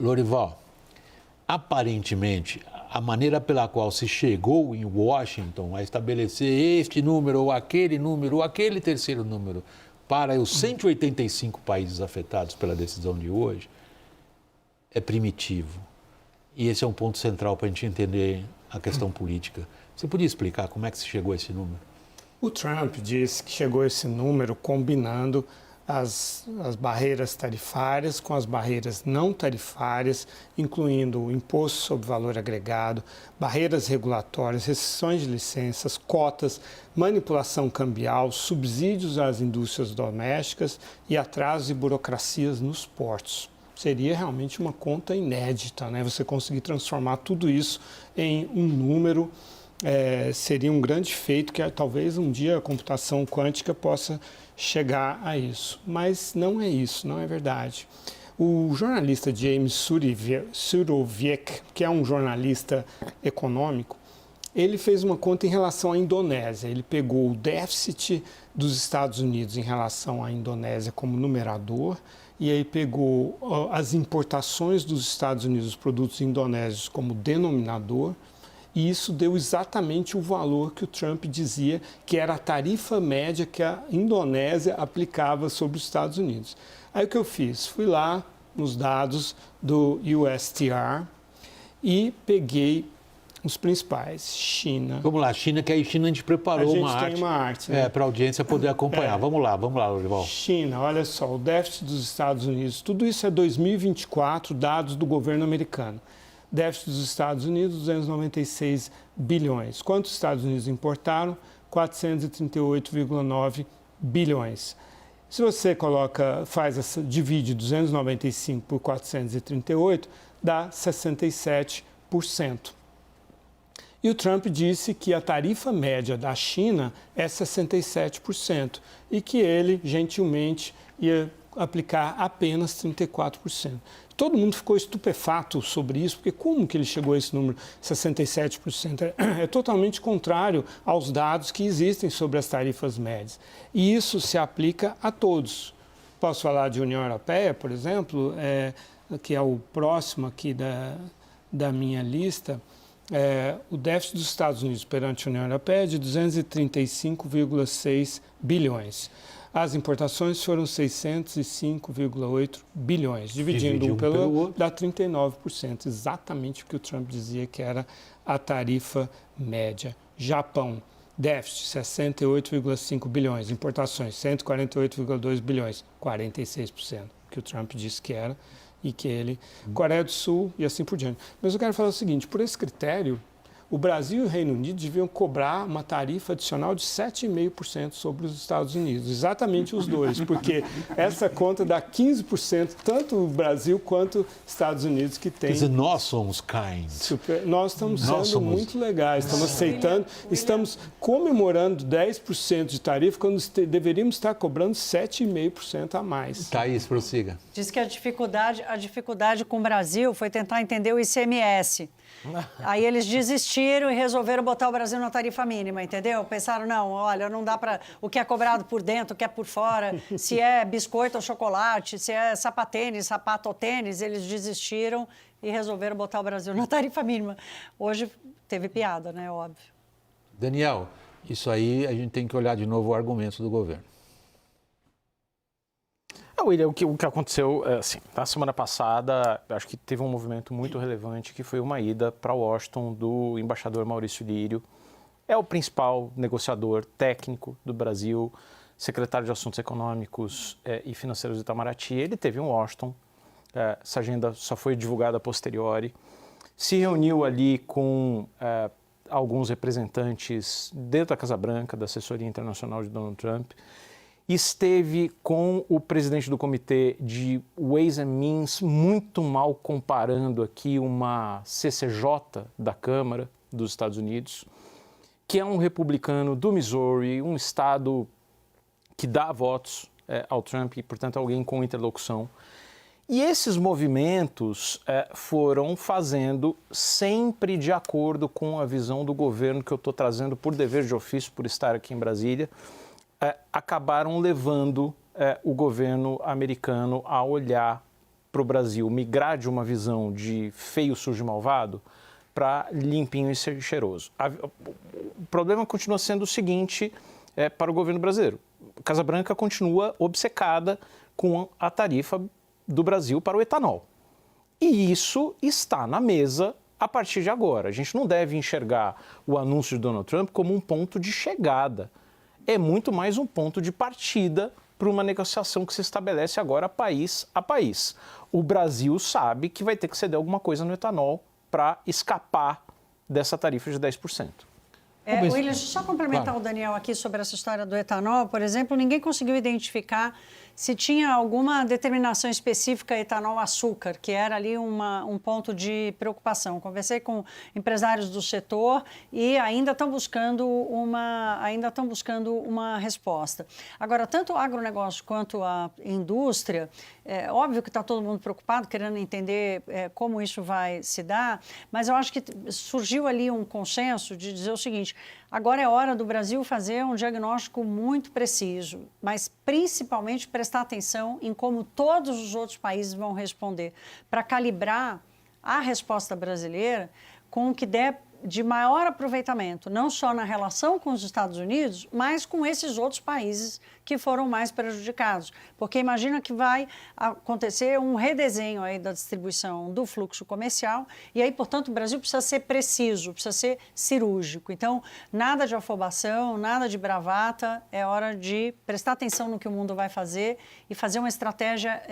Lorival, aparentemente, a maneira pela qual se chegou em Washington a estabelecer este número ou aquele terceiro número para os 185 países afetados pela decisão de hoje é primitivo. E esse é um ponto central para a gente entender a questão política. Você podia explicar como é que se chegou a esse número? O Trump disse que chegou a esse número combinando as barreiras tarifárias com as barreiras não tarifárias, incluindo o imposto sobre valor agregado, barreiras regulatórias, restrições de licenças, cotas, manipulação cambial, subsídios às indústrias domésticas e atrasos e burocracias nos portos. Seria realmente uma conta inédita, né? Você conseguir transformar tudo isso em um número. Seria um grande feito que talvez um dia a computação quântica possa chegar a isso. Mas não é isso, não é verdade. O jornalista James Surowiec, que é um jornalista econômico, ele fez uma conta em relação à Indonésia. Ele pegou o déficit dos Estados Unidos em relação à Indonésia como numerador e aí pegou as importações dos Estados Unidos, os produtos indonésios, como denominador. E isso deu exatamente o valor que o Trump dizia que era a tarifa média que a Indonésia aplicava sobre os Estados Unidos. Aí o que eu fiz? Fui lá nos dados do USTR e peguei os principais. China. Vamos lá, China, que aí China a gente preparou uma arte. A gente tem uma arte, né? Para a audiência poder acompanhar. Vamos lá, Lorival. China, olha só, o déficit dos Estados Unidos, tudo isso é 2024, dados do governo americano. Déficit dos Estados Unidos, 296 bilhões. Quantos os Estados Unidos importaram? 438,9 bilhões. Se você divide 295 por 438, dá 67%. E o Trump disse que a tarifa média da China é 67% e que ele, gentilmente, ia aplicar apenas 34%. Todo mundo ficou estupefato sobre isso, porque como que ele chegou a esse número, 67%? É totalmente contrário aos dados que existem sobre as tarifas médias. E isso se aplica a todos. Posso falar de União Europeia, por exemplo, que é o próximo aqui da minha lista. O déficit dos Estados Unidos perante a União Europeia é de 235,6 bilhões. As importações foram 605,8 bilhões. Dividindo um pelo outro, dá 39%. Exatamente o que o Trump dizia que era a tarifa média. Japão, déficit 68,5 bilhões. Importações 148,2 bilhões. 46%, que o Trump disse que era e que ele... Coreia do Sul e assim por diante. Mas eu quero falar o seguinte, por esse critério, o Brasil e o Reino Unido deviam cobrar uma tarifa adicional de 7,5% sobre os Estados Unidos, exatamente os dois, porque essa conta dá 15%, tanto o Brasil quanto os Estados Unidos que tem... Quer dizer, nós somos kind. Nós estamos sendo muito legais, estamos aceitando, estamos comemorando 10% de tarifa quando deveríamos estar cobrando 7,5% a mais. Thaís, prossiga. Diz que a dificuldade com o Brasil foi tentar entender o ICMS. Aí eles desistiram e resolveram botar o Brasil na tarifa mínima, entendeu? Pensaram, não, olha, não dá para... O que é cobrado por dentro, o que é por fora, se é biscoito ou chocolate, se é sapatênis, sapato ou tênis, eles desistiram e resolveram botar o Brasil na tarifa mínima. Hoje teve piada, né? Óbvio. Daniel, isso aí a gente tem que olhar de novo o argumento do governo. William, o que aconteceu, assim, na semana passada, acho que teve um movimento muito relevante, que foi uma ida para Washington do embaixador Maurício Lírio. É o principal negociador técnico do Brasil, secretário de Assuntos Econômicos e Financeiros do Itamaraty. Ele esteve em Washington, essa agenda só foi divulgada a posteriori, se reuniu ali com alguns representantes dentro da Casa Branca, da assessoria internacional de Donald Trump, esteve com o presidente do Comitê de Ways and Means, muito mal comparando aqui uma CCJ da Câmara dos Estados Unidos, que é um republicano do Missouri, um estado que dá votos ao Trump e, portanto, alguém com interlocução. E esses movimentos foram fazendo sempre de acordo com a visão do governo que eu estou trazendo por dever de ofício, por estar aqui em Brasília, acabaram levando o governo americano a olhar para o Brasil migrar de uma visão de feio, sujo e malvado para limpinho e cheiroso. O problema continua sendo o seguinte para o governo brasileiro. Casa Branca continua obcecada com a tarifa do Brasil para o etanol. E isso está na mesa a partir de agora. A gente não deve enxergar o anúncio de Donald Trump como um ponto de chegada. É muito mais um ponto de partida para uma negociação que se estabelece agora país a país. O Brasil sabe que vai ter que ceder alguma coisa no etanol para escapar dessa tarifa de 10%. William, deixa eu só complementar Claro. o Daniel aqui sobre essa história do etanol. Por exemplo, ninguém conseguiu identificar se tinha alguma determinação específica etanol-açúcar, que era ali um ponto de preocupação. Conversei com empresários do setor e ainda estão buscando uma resposta. Agora, tanto o agronegócio quanto a indústria, é óbvio que está todo mundo preocupado, querendo entender como isso vai se dar, mas eu acho que surgiu ali um consenso de dizer o seguinte: agora é hora do Brasil fazer um diagnóstico muito preciso, mas principalmente prestar atenção em como todos os outros países vão responder, para calibrar a resposta brasileira com o que der de maior aproveitamento, não só na relação com os Estados Unidos, mas com esses outros países que foram mais prejudicados. Porque imagina que vai acontecer um redesenho aí da distribuição do fluxo comercial e aí, portanto, o Brasil precisa ser preciso, precisa ser cirúrgico. Então, nada de afobação, nada de bravata, é hora de prestar atenção no que o mundo vai fazer e fazer uma estratégia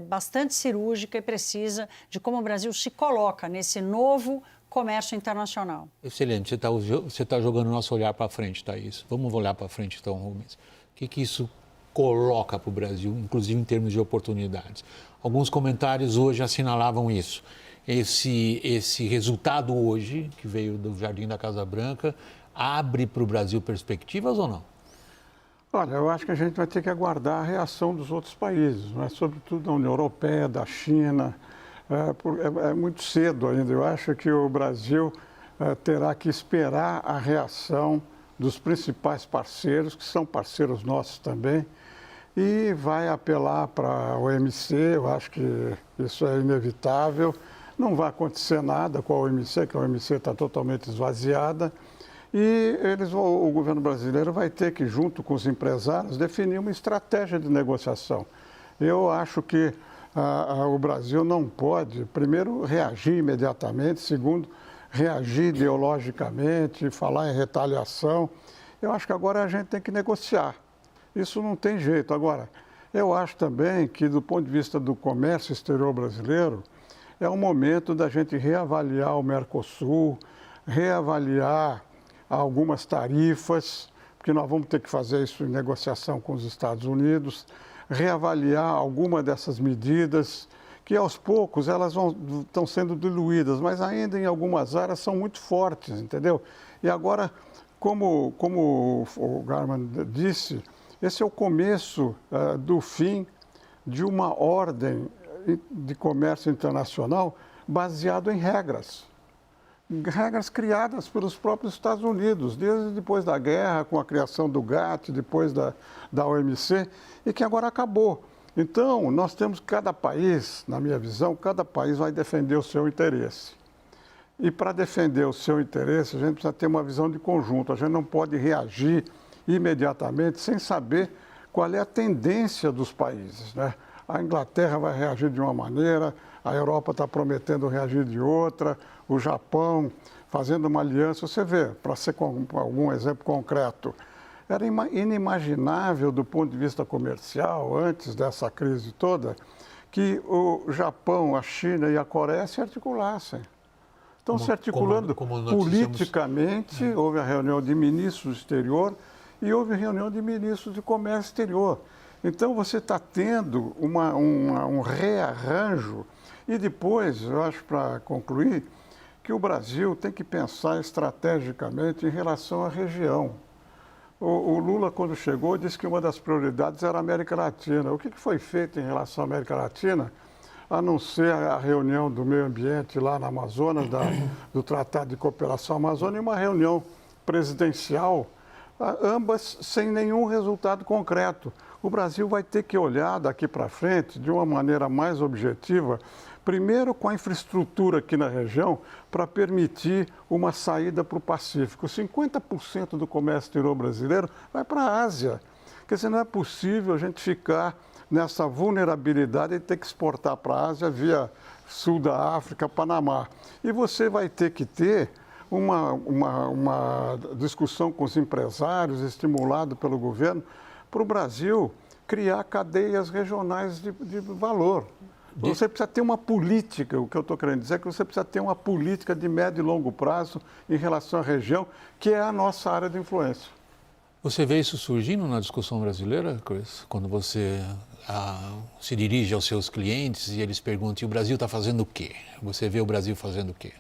bastante cirúrgica e precisa de como o Brasil se coloca nesse novo comércio internacional. Excelente, você tá jogando o nosso olhar para frente, Thaís. Vamos olhar para frente, então, Rubens. O que isso coloca para o Brasil, inclusive em termos de oportunidades? Alguns comentários hoje assinalavam isso. Esse resultado hoje, que veio do Jardim da Casa Branca, abre para o Brasil perspectivas ou não? Olha, eu acho que a gente vai ter que aguardar a reação dos outros países, né? Sobretudo da União Europeia, da China. É muito cedo ainda. Eu acho que o Brasil terá que esperar a reação dos principais parceiros, que são parceiros nossos também, e vai apelar para a OMC. Eu acho que isso é inevitável. Não vai acontecer nada com a OMC, que a OMC está totalmente esvaziada. E o governo brasileiro vai ter que, junto com os empresários, definir uma estratégia de negociação. Eu acho que o Brasil não pode, primeiro, reagir imediatamente, segundo, reagir ideologicamente, falar em retaliação. Eu acho que agora a gente tem que negociar. Isso não tem jeito. Agora, eu acho também que, do ponto de vista do comércio exterior brasileiro, é o momento da gente reavaliar o Mercosul, reavaliar algumas tarifas, porque nós vamos ter que fazer isso em negociação com os Estados Unidos, reavaliar alguma dessas medidas, que aos poucos elas estão sendo diluídas, mas ainda em algumas áreas são muito fortes, entendeu? E agora, como o Garman disse, esse é o começo do fim de uma ordem de comércio internacional baseado em regras. Regras criadas pelos próprios Estados Unidos, desde depois da guerra, com a criação do GATT, depois da OMC, e que agora acabou. Então, nós temos cada país, na minha visão, cada país vai defender o seu interesse. E para defender o seu interesse, a gente precisa ter uma visão de conjunto. A gente não pode reagir imediatamente sem saber qual é a tendência dos países, né? A Inglaterra vai reagir de uma maneira, a Europa está prometendo reagir de outra, o Japão fazendo uma aliança. Você vê, para ser algum exemplo concreto, era inimaginável do ponto de vista comercial, antes dessa crise toda, que o Japão, a China e a Coreia se articulassem. Estão se articulando politicamente. Houve a reunião de ministros do exterior e houve a reunião de ministros de comércio exterior. Então, você está tendo um rearranjo. E depois, eu acho, para concluir, que o Brasil tem que pensar estrategicamente em relação à região. O Lula, quando chegou, disse que uma das prioridades era a América Latina. O que foi feito em relação à América Latina, a não ser a reunião do meio ambiente lá na Amazonas, do Tratado de Cooperação Amazônica, e uma reunião presidencial, ambas sem nenhum resultado concreto. o Brasil vai ter que olhar daqui para frente de uma maneira mais objetiva, primeiro com a infraestrutura aqui na região, para permitir uma saída para o Pacífico. 50% do comércio exterior brasileiro vai para a Ásia. Quer dizer, não é possível a gente ficar nessa vulnerabilidade e ter que exportar para a Ásia via sul da África, Panamá. E você vai ter que ter uma discussão com os empresários, estimulado pelo governo, para o Brasil criar cadeias regionais de valor. Você precisa ter uma política, o que eu estou querendo dizer é que você precisa ter uma política de médio e longo prazo em relação à região, que é a nossa área de influência. Você vê isso surgindo na discussão brasileira, Chris? Quando você se dirige aos seus clientes e eles perguntam, e o Brasil está fazendo o quê? Você vê o Brasil fazendo o quê?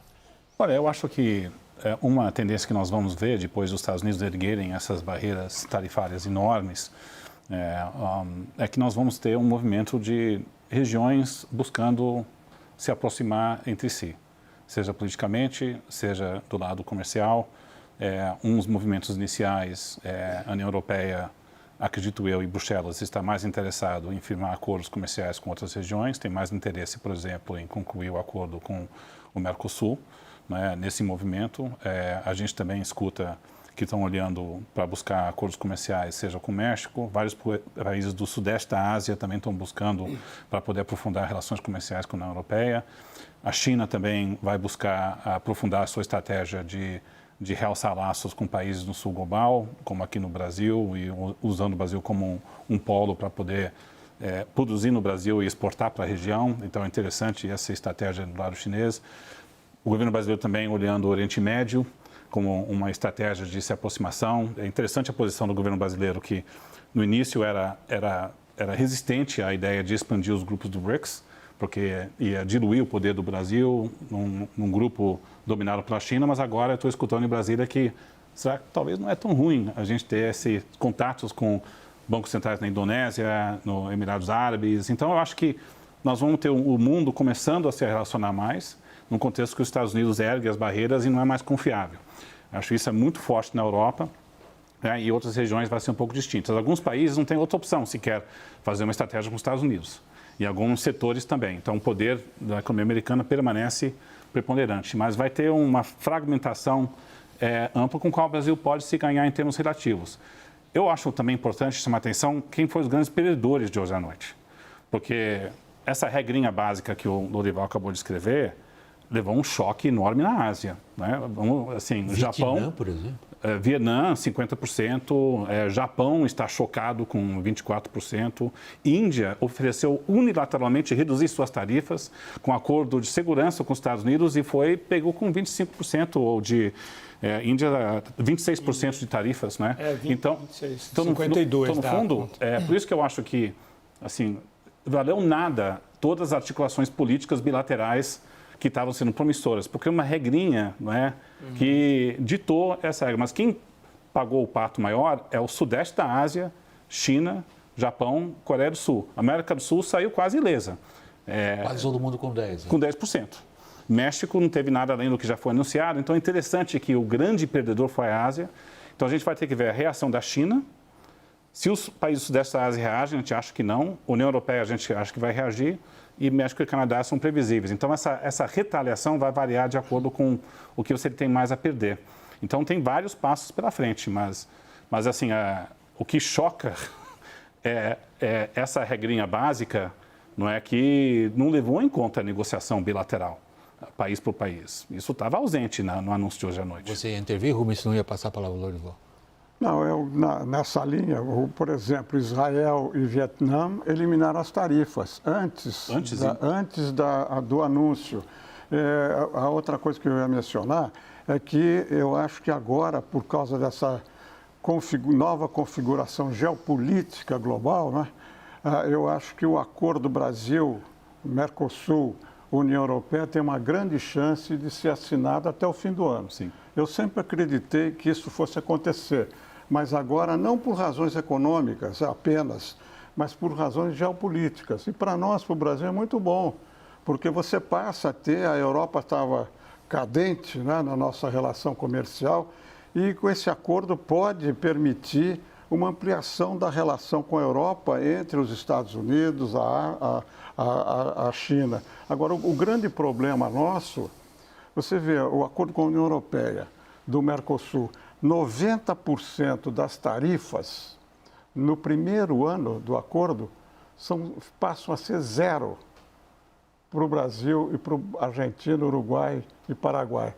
Olha, eu acho que uma tendência que nós vamos ver depois dos Estados Unidos erguerem essas barreiras tarifárias enormes é que nós vamos ter um movimento de regiões buscando se aproximar entre si, seja politicamente, seja do lado comercial. Uns movimentos iniciais, a União Europeia, acredito eu, e Bruxelas está mais interessado em firmar acordos comerciais com outras regiões, tem mais interesse, por exemplo, em concluir o acordo com o Mercosul. Né? Nesse movimento, a gente também escuta que estão olhando para buscar acordos comerciais, seja com o México, vários países do sudeste da Ásia também estão buscando para poder aprofundar relações comerciais com a União Europeia. A China também vai buscar aprofundar a sua estratégia de realçar laços com países no sul global, como aqui no Brasil, e usando o Brasil como um polo para poder produzir no Brasil e exportar para a região. Então é interessante essa estratégia do lado chinês. O governo brasileiro também olhando o Oriente Médio como uma estratégia de se aproximação. É interessante a posição do governo brasileiro, que no início era resistente à ideia de expandir os grupos do BRICS, porque ia diluir o poder do Brasil num grupo dominado pela China, mas agora eu estou escutando em Brasília que talvez não é tão ruim a gente ter esses contatos com bancos centrais na Indonésia, nos Emirados Árabes. Então eu acho que nós vamos ter o mundo começando a se relacionar mais, num contexto que os Estados Unidos ergue as barreiras e não é mais confiável. Acho que isso é muito forte na Europa, né, e outras regiões vai ser um pouco distintas. Alguns países não têm outra opção sequer fazer uma estratégia com os Estados Unidos. E alguns setores também. Então, o poder da economia americana permanece preponderante, mas vai ter uma fragmentação ampla com a qual o Brasil pode se ganhar em termos relativos. Eu acho também importante chamar a atenção quem foram os grandes perdedores de hoje à noite. Porque essa regrinha básica que o Lorival acabou de escrever levou um choque enorme na Ásia. Né? Assim, Vietnã, Japão, por exemplo. Vietnã, 50%, Japão está chocado com 24%, Índia ofereceu unilateralmente reduzir suas tarifas com acordo de segurança com os Estados Unidos e pegou com 25% ou de Índia 26% de tarifas, né? 26, então, 52 no fundo, por isso que eu acho que, assim, valeu nada todas as articulações políticas bilaterais que estavam sendo promissoras, porque uma regrinha, não é, que ditou essa regra. Mas quem pagou o pato maior é o sudeste da Ásia, China, Japão, Coreia do Sul. A América do Sul saiu quase ilesa. Quase todo mundo com 10%. Com 10%. México não teve nada além do que já foi anunciado. Então é interessante que o grande perdedor foi a Ásia. Então a gente vai ter que ver a reação da China. Se os países do sudeste da Ásia reagem, a gente acha que não. A União Europeia a gente acha que vai reagir. E México e Canadá são previsíveis. Então, essa retaliação vai variar de acordo com o que você tem mais a perder. Então, tem vários passos pela frente, mas assim, o que choca é essa regrinha básica, não é, que não levou em conta a negociação bilateral, país por país. Isso estava ausente no anúncio de hoje à noite. Você ia intervir, Rubens, não ia passar a palavra ao Lorival? Não, nessa linha, por exemplo, Israel e Vietnã eliminaram as tarifas antes do anúncio. A outra coisa que eu ia mencionar é que eu acho que agora, por causa dessa nova configuração geopolítica global, né, eu acho que o acordo Brasil, Mercosul, União Europeia tem uma grande chance de ser assinado até o fim do ano. Sim. Eu sempre acreditei que isso fosse acontecer. Mas agora não por razões econômicas apenas, mas por razões geopolíticas. E para nós, para o Brasil, é muito bom, porque você passa a ter, a Europa estava cadente, né, na nossa relação comercial, e com esse acordo pode permitir uma ampliação da relação com a Europa entre os Estados Unidos, a China. Agora, o grande problema nosso, você vê o acordo com a União Europeia, do Mercosul, 90% das tarifas no primeiro ano do acordo passam a ser zero para o Brasil e para o Argentina, Uruguai e Paraguai.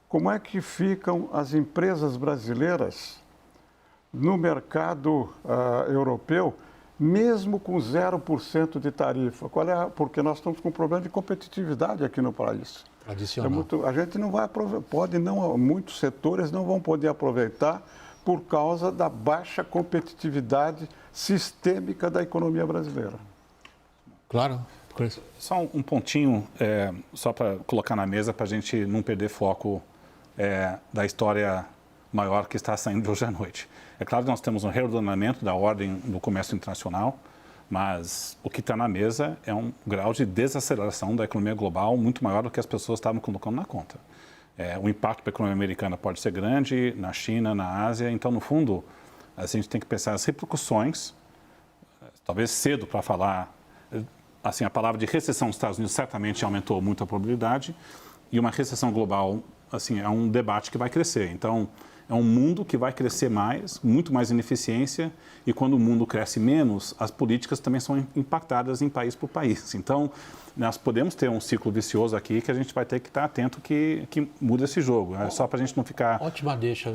Como é que ficam as empresas brasileiras no mercado europeu, mesmo com 0% de tarifa? Porque nós estamos com um problema de competitividade aqui no país. Tradicional. A gente não vai aproveitar, muitos setores não vão poder aproveitar por causa da baixa competitividade sistêmica da economia brasileira. Claro, Chris. Só um pontinho, só para colocar na mesa, para a gente não perder foco da história maior que está saindo de hoje à noite. É claro que nós temos um reordenamento da ordem do comércio internacional, mas o que está na mesa é um grau de desaceleração da economia global muito maior do que as pessoas estavam colocando na conta. O impacto para a economia americana pode ser grande, na China, na Ásia. Então, no fundo, a gente tem que pensar as repercussões, talvez cedo para falar, assim, a palavra de recessão nos Estados Unidos certamente aumentou muito a probabilidade, e uma recessão global, assim, é um debate que vai crescer. Então, é um mundo que vai crescer mais, muito mais ineficiência, e quando o mundo cresce menos, as políticas também são impactadas em país por país. Então, nós podemos ter um ciclo vicioso aqui que a gente vai ter que estar atento que muda esse jogo. Só para a gente não ficar... Ótima deixa.